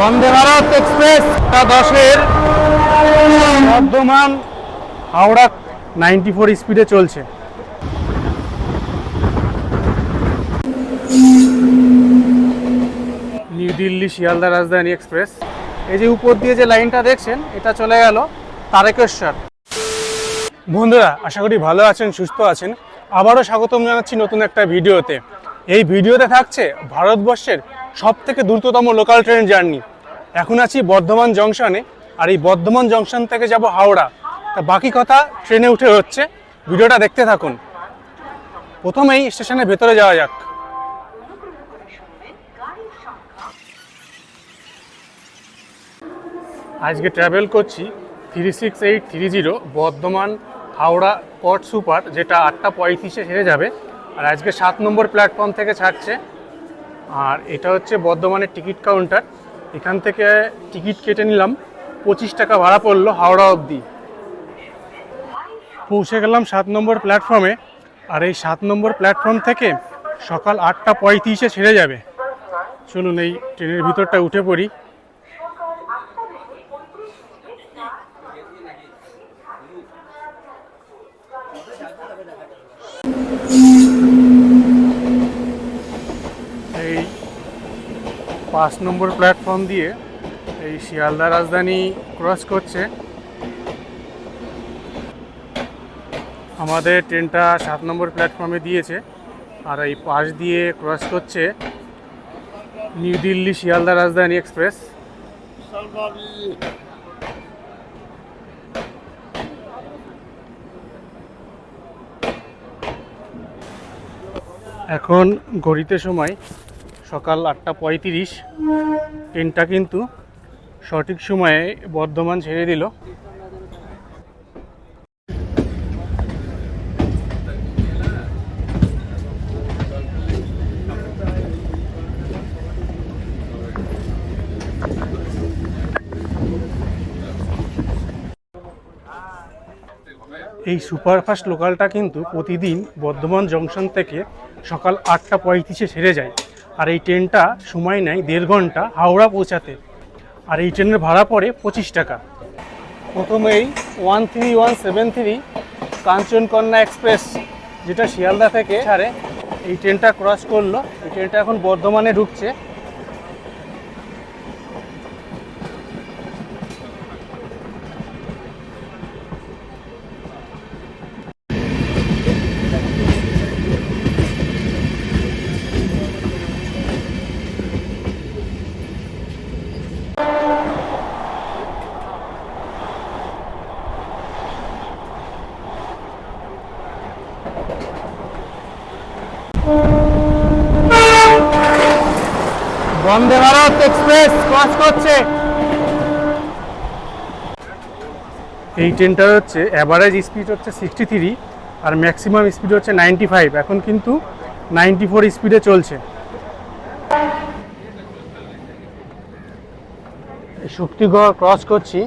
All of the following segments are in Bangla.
বন্দে ভারত এক্সপ্রেস 10-এর বর্ধমান হাওড়া 94 স্পিডে চলছে। নিউ দিল্লি শিয়ালদা রাজধানী এক্সপ্রেস। এই যে উপর দিয়ে যে লাইনটা দেখছেন, এটা চলে গেল তারকেশ্বর। বন্ধুরা, আশা করি ভালো আছেন, সুস্থ আছেন। আবারও স্বাগতম জানাচ্ছি নতুন একটা ভিডিওতে। এই ভিডিওতে থাকছে ভারতবর্ষের সবথেকে দ্রুততম লোকাল ট্রেন জার্নি। এখন আছি বর্ধমান জংশনে, আর এই বর্ধমান জংশন থেকে যাব হাওড়া। তা বাকি কথা ট্রেনে উঠে হচ্ছে, ভিডিওটা দেখতে থাকুন। প্রথমেই স্টেশনের ভেতরে যাওয়া যাক। আজকে ট্রাভেল করছি 36830 বর্ধমান হাওড়া কট সুপার, যেটা 8:35-এ ছেড়ে যাবে। আর আজকে 7 নম্বর প্ল্যাটফর্ম থেকে ছাড়ছে। আর এটা হচ্ছে বর্ধমানের টিকিট কাউন্টার। এখান থেকে টিকিট কেটে নিলাম, 25 টাকা ভাড়া পড়লো হাওড়া অবধি। পৌঁছে গেলাম 7 নম্বর প্ল্যাটফর্মে। আর এই 7 নম্বর প্ল্যাটফর্ম থেকে সকাল 8:35-এ ছেড়ে যাবে। চলুন এই ট্রেনের ভিতরটা উঠে পড়ি। এই 5 নম্বর প্ল্যাটফর্ম দিয়ে এই শিয়ালদা রাজধানী ক্রস করছে। আমাদের ট্রেনটা 7 নম্বর প্ল্যাটফর্মে দিয়েছে, আর এই পাশ দিয়ে ক্রস করছে নিউ দিল্লি শিয়ালদা রাজধানী এক্সপ্রেস। এখন ঘড়িতে সময় সকাল 8:35। ট্রেনটা কিন্তু সঠিক সময়ে বর্ধমান ছেড়ে দিল। এই সুপারফাস্ট লোকালটা কিন্তু প্রতিদিন বর্ধমান জংশন থেকে সকাল 8:35-এ ছেড়ে যায়। আর এই ট্রেনটা সময় নেয় 1.5 ঘন্টা হাওড়া পৌঁছাতে। আর এই ট্রেনের ভাড়া পড়ে 25 টাকা। প্রথমেই 13173 কাঞ্চনকন্যা এক্সপ্রেস, যেটা শিয়ালদা থেকে ছাড়ে, এই ট্রেনটা ক্রস করলো। এই ট্রেনটা এখন বর্ধমানে ঢুকছে। বন্দে ভারত এক্সপ্রেস ক্রস করছে। এই ট্রেনটার হচ্ছে অ্যাভারেজ স্পিড হচ্ছে 63, আর ম্যাক্সিমাম স্পিড হচ্ছে 95। এখন কিন্তু 94 স্পিডে চলছে। শক্তিগড় ক্রস করছি।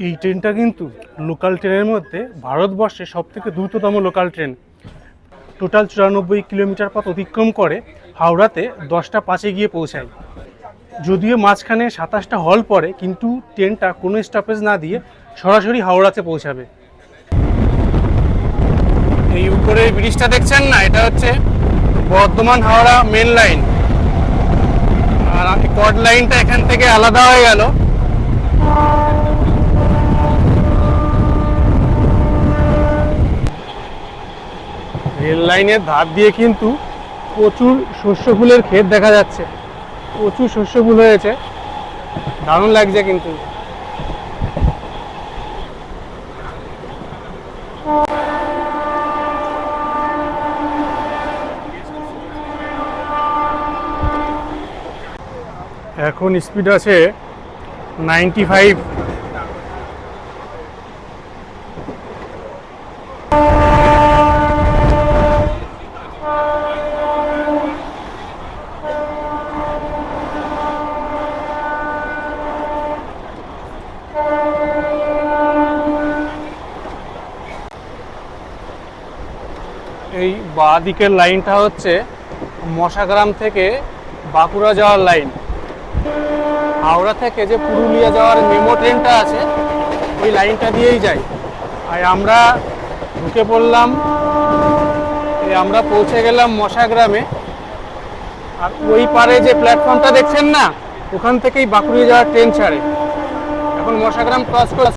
এই ট্রেনটা কিন্তু লোকাল ট্রেনের মধ্যে ভারতবর্ষের সবথেকে দ্রুততম লোকাল ট্রেন। টোটাল 94 কিলোমিটার পথ অতিক্রম করে হাওড়াতে 10:05-এ গিয়ে পৌঁছায়। যদিও মাঝখানে 27টা হল পড়ে, কিন্তু ট্রেনটা কোনো স্টপেজ না দিয়ে সরাসরি হাওড়াতে পৌঁছাবে। এই উপরে ব্রিজটা দেখছেন না, এটা হচ্ছে বর্ধমান হাওড়া মেন লাইন। আর কড লাইনটা এখান থেকে আলাদা হয়ে গেল। রেল লাইনের ধার দিয়ে কিন্তু প্রচুর শস্য ফুলের ক্ষেত দেখা যাচ্ছে। প্রচুর শস্য ফুল হয়েছে, দারুণ লাগছে কিন্তু। এখন স্পিড আছে 95। এই বাঁ দিকের লাইনটা হচ্ছে মশাগ্রাম থেকে বাঁকুড়া যাওয়ার লাইন। হাওড়া থেকে যে পুরুলিয়া যাওয়ার মেমো ট্রেনটা আছে ওই লাইনটা দিয়েই যাই। আর আমরা ঢুকে পড়লাম, আমরা পৌঁছে গেলাম মশাগ্রামে। আর ওই পারে যে প্ল্যাটফর্মটা দেখছেন না, ওখান থেকেই বাঁকুড়িয়া যাওয়ার ট্রেন ছাড়ে। এখন মশাগ্রাম ক্রস করে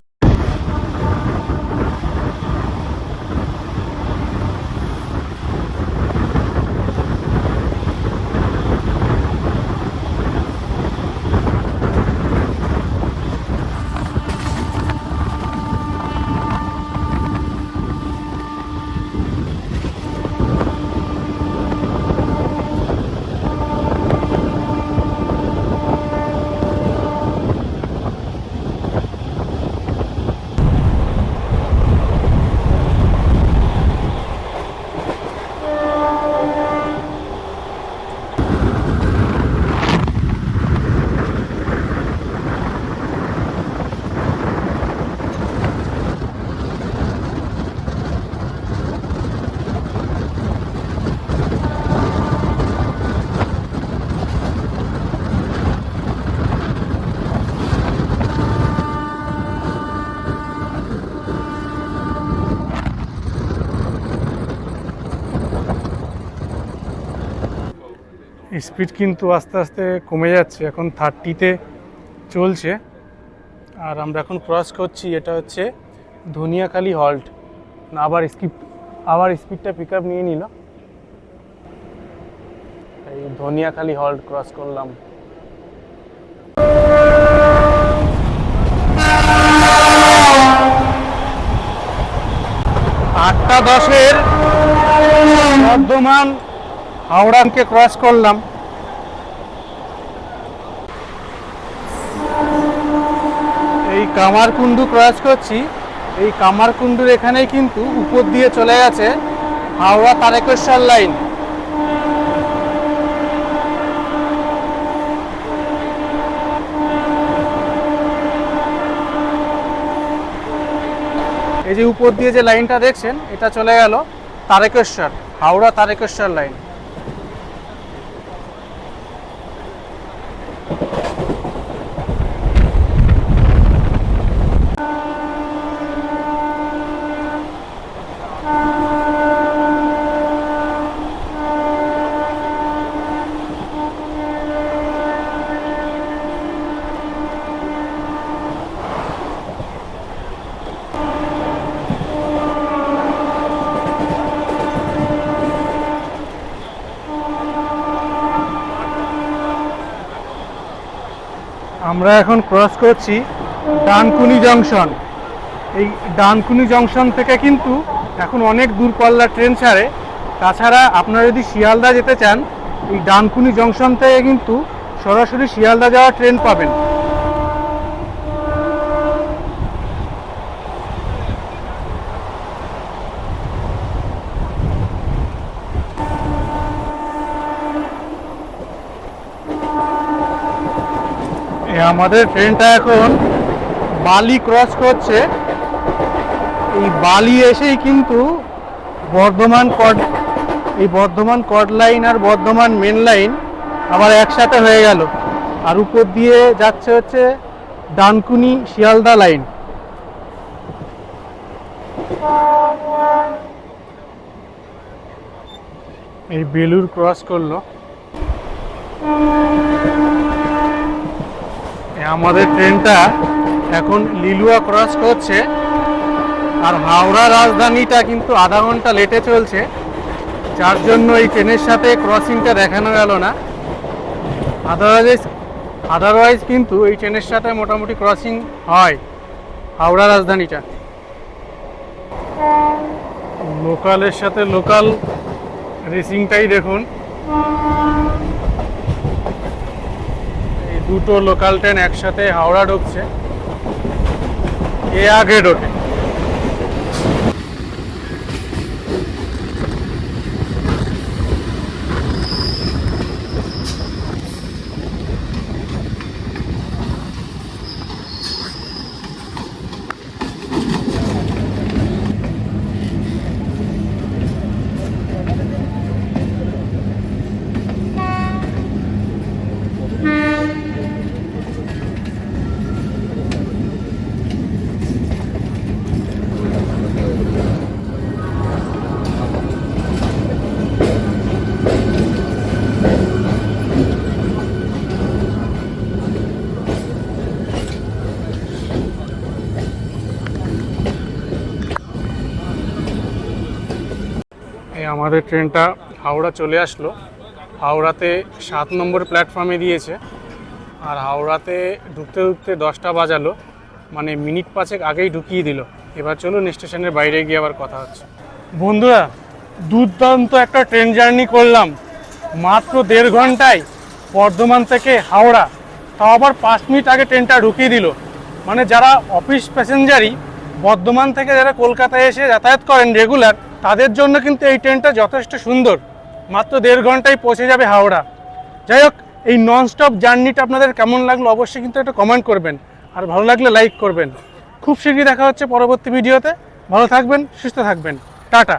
স্পিড কিন্তু আস্তে আস্তে কমে যাচ্ছে, এখন 30-তে চলছে। আর আমরা এখন ক্রস করছি, এটা হচ্ছে ধনিয়াখালি হল্ট। আবার স্পিডটা পিক আপ নিয়ে নিল। এই ধনিয়াখালি হল্ট ক্রস করলাম। 8:10-এর বর্ধমান হাওড়াকে ক্রস করলাম। এই কামারকুণ্ডু ক্রস করছি। এই কামারকুণ্ডুর এখানেই কিন্তু উপর দিয়ে চলে গেছে হাওড়া তারকেশ্বর লাইন। এই যে উপর দিয়ে যে লাইনটা দেখছেন, এটা চলে গেল তারকেশ্বর, হাওড়া তারকেশ্বর লাইন। আমরা এখন ক্রস করছি ডানকুনি জংশন। এই ডানকুনি জংশন থেকে কিন্তু এখন অনেক দূরপাল্লার ট্রেন ছাড়ে। তাছাড়া আপনারা যদি শিয়ালদা যেতে চান, এই ডানকুনি জংশন থেকে কিন্তু সরাসরি শিয়ালদা যাওয়ার ট্রেন পাবেন। আমাদের ট্রেনটা এখন বালি ক্রস করছে। এই বালি এসেই কিন্তু বর্ধমান কড লাইন আর বর্ধমান মেন লাইন আবার একসাথে হয়ে গেল। আর উপর দিয়ে যাচ্ছে হচ্ছে ডানকুনি শিয়ালদা লাইন। এই বেলুর ক্রস করলো। আমাদের ট্রেনটা এখন লিলুয়া ক্রস করছে। আর হাওড়া রাজধানীটা কিন্তু আধা ঘন্টা লেটে চলছে, যার জন্য এই ট্রেনের সাথে ক্রসিংটা দেখানো গেল না। আদারওয়াইজ কিন্তু এই ট্রেনের সাথে মোটামুটি ক্রসিং হয় হাওড়া রাজধানীটা। লোকালের সাথে লোকাল রেসিংটাই দেখুন। এই দুটো লোকাল ট্রেন একসাথে হাওড়া ঢুকছে, এ আগে ঢোকে। এই আমাদের ট্রেনটা হাওড়া চলে আসলো। হাওড়াতে 7 নম্বর প্ল্যাটফর্মে দিয়েছে, আর হাওড়াতে ঢুকতে ঢুকতে 10টা বাজালো, মানে মিনিট 5 আগেই ঢুকিয়ে দিল। এবার চলুন স্টেশনের বাইরে গিয়ে আবার কথা হচ্ছে। বন্ধুরা, দুর্দান্ত একটা ট্রেন জার্নি করলাম মাত্র 1.5 ঘন্টায় বর্ধমান থেকে হাওড়া, তাও আবার 5 মিনিট আগে ট্রেনটা ঢুকিয়ে দিল। মানে যারা অফিস প্যাসেঞ্জারই বর্ধমান থেকে যারা কলকাতায় এসে যাতায়াত করেন রেগুলার, তাদের জন্য কিন্তু এই ট্রেনটা যথেষ্ট সুন্দর। মাত্র 1.5 ঘন্টায় পৌঁছে যাবে হাওড়া। যাই হোক, এই ননস্টপ জার্নিটা আপনাদের কেমন লাগলো অবশ্যই কিন্তু একটা কমেন্ট করবেন, আর ভালো লাগলে লাইক করবেন। খুব শীঘ্রই দেখা হচ্ছে পরবর্তী ভিডিওতে। ভালো থাকবেন, সুস্থ থাকবেন, টাটা।